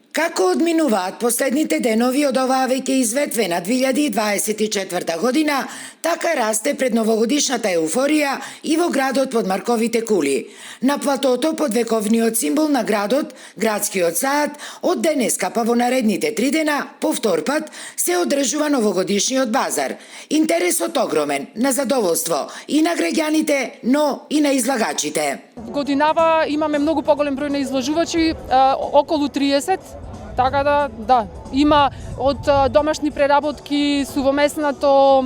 Како одминуваат последните денови од оваа веќе изветвена 2024 година, така расте предновогодишната еуфорија и во градот под Марковите кули. На платото под вековниот символ на градот, градскиот сад, од денеска па во наредните 3 дена, повтор пат, се одржува новогодишниот базар. Интересот огромен, на задоволство и на граѓаните, но и на излагачите. Годинава имаме многу поголем број на изложувачи, околу 30, така да, има од домашни преработки, сувомеснато,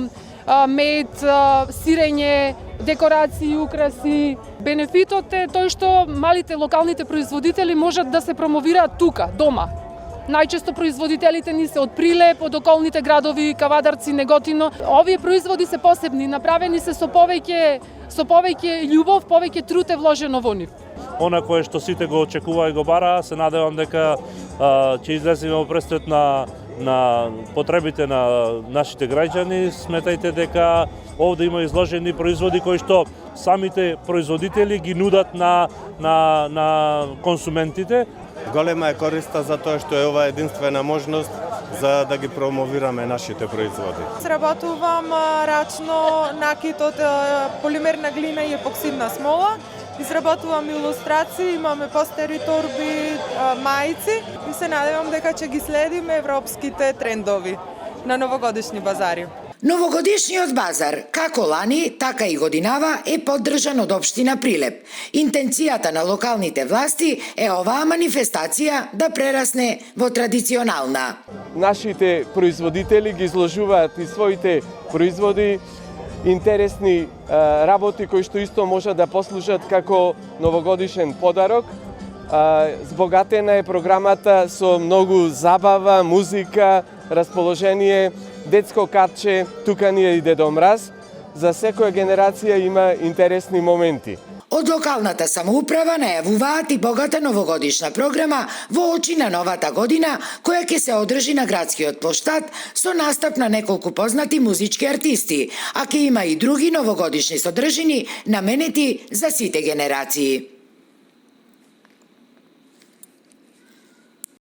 мед, сирење, декорации, украси. Бенефитот е тој што малите локалните производители можат да се промовираат тука, дома. Најчесто производителите ни се од Прилеп, од околните градови, Кавадарци, Неготино. Овие производи се посебни, направени се со повеќе љубов, повеќе труд е вложено во нив. Она кое што сите го очекува и го бара, се надевам дека ќе излеземе во престрет на потребите на нашите граѓани. Сметајте дека овде има изложени производи кои што самите производители ги нудат на консументите. Голема е користа за тоа што е ова единствена можност за да ги промовираме нашите производи. Сработувам рачно накит од полимерна глина и епоксидна смола. Изработувам илустрации, имаме постери, торби, мајци и се надевам дека ќе ги следиме европските трендови на новогодишни базари. Новогодишниот базар, како лани, така и годинава, е поддржан од општина Прилеп. Интенцијата на локалните власти е оваа манифестација да прерасне во традиционална. Нашите производители ги изложуваат и своите производи, интересни работи кои што исто можат да послужат како новогодишен подарок. Збогатена е програмата со многу забава, музика, расположение, детско катче, тука ни е и Дедо Мраз. За секоја генерација има интересни моменти. Од локалната самоуправа најавуваат и богата новогодишна програма во очи на новата година, која ќе се одржи на градскиот плоштад со настап на неколку познати музички артисти, а ќе има и други новогодишни содржини наменети за сите генерации.